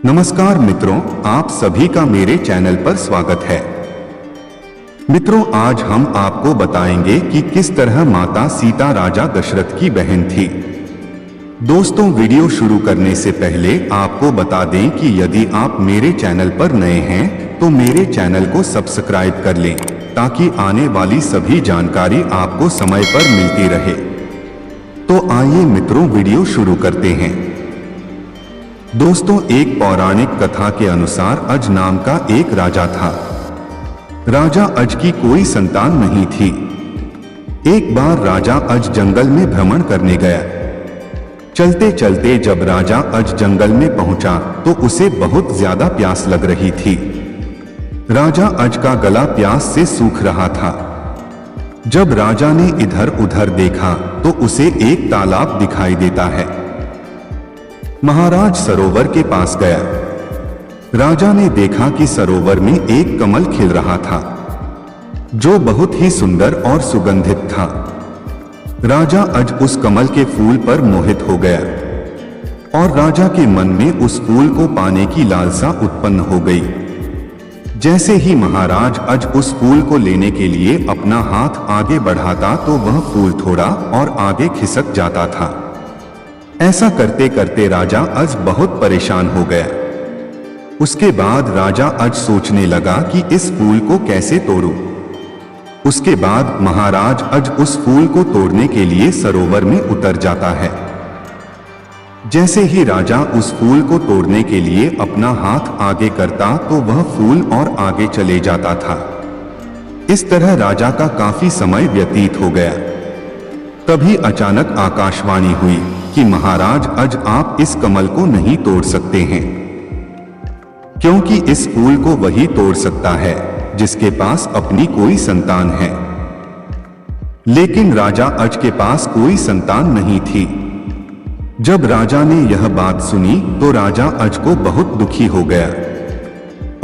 नमस्कार मित्रों, आप सभी का मेरे चैनल पर स्वागत है। मित्रों, आज हम आपको बताएंगे कि किस तरह माता सीता राजा दशरथ की बहन थी। दोस्तों, वीडियो शुरू करने से पहले आपको बता दें कि यदि आप मेरे चैनल पर नए हैं तो मेरे चैनल को सब्सक्राइब कर लें ताकि आने वाली सभी जानकारी आपको समय पर मिलती रहे। तो आइए मित्रों, वीडियो शुरू करते हैं। दोस्तों, एक पौराणिक कथा के अनुसार अज नाम का एक राजा था। राजा अज की कोई संतान नहीं थी। एक बार राजा अज जंगल में भ्रमण करने गया। चलते चलते जब राजा अज जंगल में पहुंचा तो उसे बहुत ज्यादा प्यास लग रही थी। राजा अज का गला प्यास से सूख रहा था। जब राजा ने इधर उधर देखा तो उसे एक तालाब दिखाई देता है। महाराज सरोवर के पास गया। राजा ने देखा कि सरोवर में एक कमल खिल रहा था जो बहुत ही सुंदर और सुगंधित था। राजा अज उस कमल के फूल पर मोहित हो गया और राजा के मन में उस फूल को पाने की लालसा उत्पन्न हो गई। जैसे ही महाराज अज उस फूल को लेने के लिए अपना हाथ आगे बढ़ाता तो वह फूल थोड़ा और आगे खिसक जाता था। ऐसा करते करते राजा अज बहुत परेशान हो गया। उसके बाद राजा अज सोचने लगा कि इस फूल को कैसे तोड़ूं। उसके बाद महाराज अज उस फूल को तोड़ने के लिए सरोवर में उतर जाता है। जैसे ही राजा उस फूल को तोड़ने के लिए अपना हाथ आगे करता तो वह फूल और आगे चले जाता था। इस तरह राजा का काफी समय व्यतीत हो गया। तभी अचानक आकाशवाणी हुई कि महाराज अज आप इस कमल को नहीं तोड़ सकते हैं, क्योंकि इस फूल को वही तोड़ सकता है जिसके पास अपनी कोई संतान है। लेकिन राजा अज के पास कोई संतान नहीं थी। जब राजा ने यह बात सुनी तो राजा अज को बहुत दुखी हो गया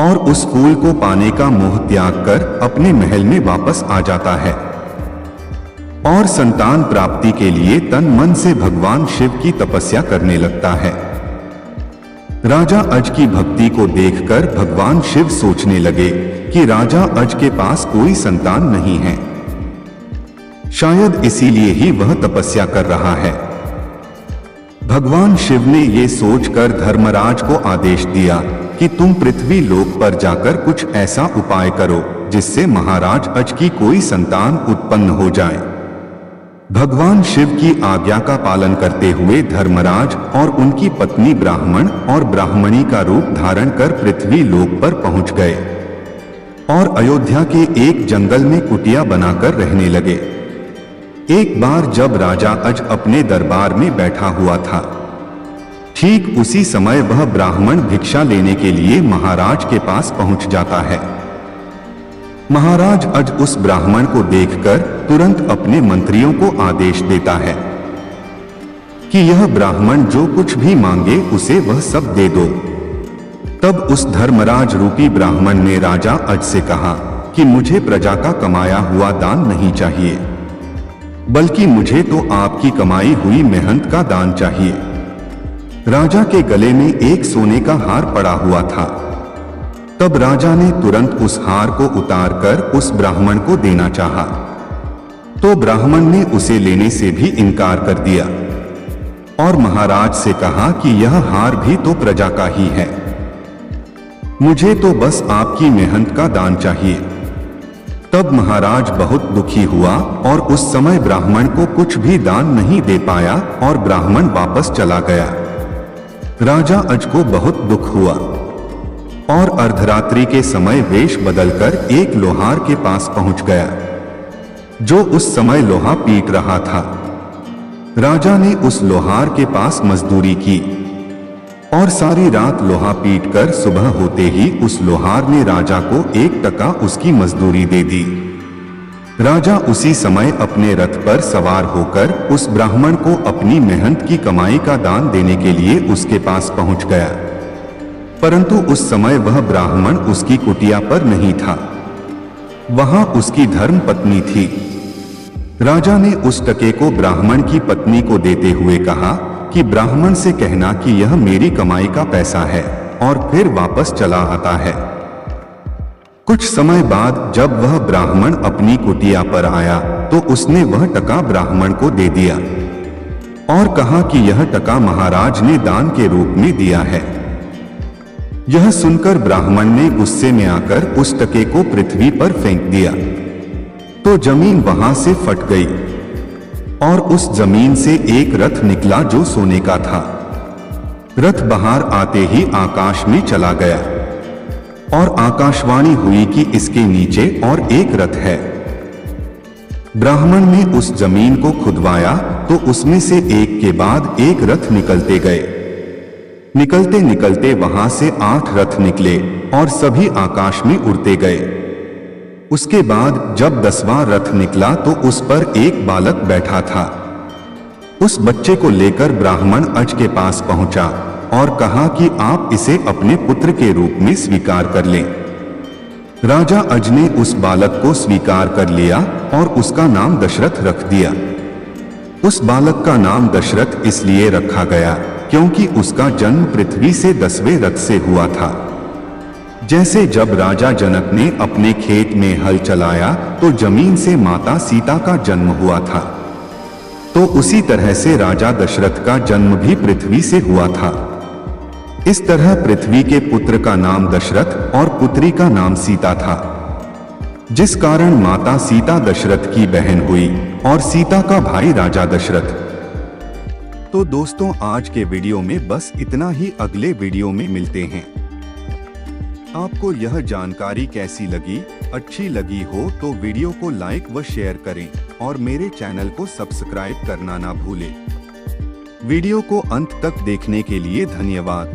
और उस फूल को पाने का मोह त्याग कर अपने महल में वापस आ जाता है और संतान प्राप्ति के लिए तन मन से भगवान शिव की तपस्या करने लगता है। राजा अज की भक्ति को देखकर भगवान शिव सोचने लगे कि राजा अज के पास कोई संतान नहीं है, शायद इसीलिए ही वह तपस्या कर रहा है। भगवान शिव ने यह सोचकर धर्मराज को आदेश दिया कि तुम पृथ्वी लोक पर जाकर कुछ ऐसा उपाय करो जिससे महाराज अज की कोई संतान उत्पन्न हो जाए। भगवान शिव की आज्ञा का पालन करते हुए धर्मराज और उनकी पत्नी ब्राह्मण और ब्राह्मणी का रूप धारण कर पृथ्वी लोक पर पहुंच गए और अयोध्या के एक जंगल में कुटिया बनाकर रहने लगे। एक बार जब राजा अज अपने दरबार में बैठा हुआ था, ठीक उसी समय वह ब्राह्मण भिक्षा लेने के लिए महाराज के पास पहुंच जाता है। महाराज अज उस ब्राह्मण को देखकर तुरंत अपने मंत्रियों को आदेश देता है कि यह ब्राह्मण जो कुछ भी मांगे उसे वह सब दे दो। तब उस धर्मराज रूपी ब्राह्मण ने राजा अज से कहा कि मुझे प्रजा का कमाया हुआ दान नहीं चाहिए, बल्कि मुझे तो आपकी कमाई हुई मेहनत का दान चाहिए। राजा के गले में एक सोने का हार पड़ा हुआ था। तब राजा ने तुरंत उस हार को उतारकर उस ब्राह्मण को देना चाहा, तो ब्राह्मण ने उसे लेने से भी इनकार कर दिया और महाराज से कहा कि यह हार भी तो प्रजा का ही है, मुझे तो बस आपकी मेहनत का दान चाहिए। तब महाराज बहुत दुखी हुआ और उस समय ब्राह्मण को कुछ भी दान नहीं दे पाया और ब्राह्मण वापस चला गया। राजा अज को बहुत दुख हुआ और अर्धरात्रि के समय वेश बदलकर एक लोहार के पास पहुंच गया जो उस समय लोहा पीट रहा था। राजा ने उस लोहार के पास मजदूरी की और सारी रात लोहा पीटकर सुबह होते ही उस लोहार ने राजा को 1 टका उसकी मजदूरी दे दी। राजा उसी समय अपने रथ पर सवार होकर उस ब्राह्मण को अपनी मेहनत की कमाई का दान देने के लिए उसके पास पहुंच गया, परंतु उस समय वह ब्राह्मण उसकी कुटिया पर नहीं था, वहां उसकी धर्म पत्नी थी। राजा ने उस टके को ब्राह्मण की पत्नी को देते हुए कहा कि ब्राह्मण से कहना कि यह मेरी कमाई का पैसा है, और फिर वापस चला आता है। कुछ समय बाद जब वह ब्राह्मण अपनी कुटिया पर आया तो उसने वह टका ब्राह्मण को दे दिया और कहा कि यह टका महाराज ने दान के रूप में दिया है। यह सुनकर ब्राह्मण ने गुस्से में आकर उस टके को पृथ्वी पर फेंक दिया तो जमीन वहां से फट गई और उस जमीन से एक रथ निकला जो सोने का था। रथ बाहर आते ही आकाश में चला गया और आकाशवाणी हुई कि इसके नीचे और एक रथ है। ब्राह्मण ने उस जमीन को खुदवाया तो उसमें से एक के बाद एक रथ निकलते गए। निकलते निकलते वहां से 8 रथ निकले और सभी आकाश में उड़ते गए। उसके बाद जब 10वां रथ निकला तो उस पर एक बालक बैठा था। उस बच्चे को लेकर ब्राह्मण अज के पास पहुंचा और कहा कि आप इसे अपने पुत्र के रूप में स्वीकार कर लें। राजा अज ने उस बालक को स्वीकार कर लिया और उसका नाम दशरथ रख दिया। उस बालक का नाम दशरथ इसलिए रखा गया क्योंकि उसका जन्म पृथ्वी से 10वें रथ से हुआ था। जैसे जब राजा जनक ने अपने खेत में हल चलाया तो जमीन से माता सीता का जन्म हुआ था, तो उसी तरह से राजा दशरथ का जन्म भी पृथ्वी से हुआ था। इस तरह पृथ्वी के पुत्र का नाम दशरथ और पुत्री का नाम सीता था, जिस कारण माता सीता दशरथ की बहन हुई और सीता का भाई राजा दशरथ। तो दोस्तों आज के वीडियो में बस इतना ही। अगले वीडियो में मिलते हैं। आपको यह जानकारी कैसी लगी? अच्छी लगी हो तो वीडियो को लाइक व शेयर करें और मेरे चैनल को सब्सक्राइब करना ना भूलें। वीडियो को अंत तक देखने के लिए धन्यवाद।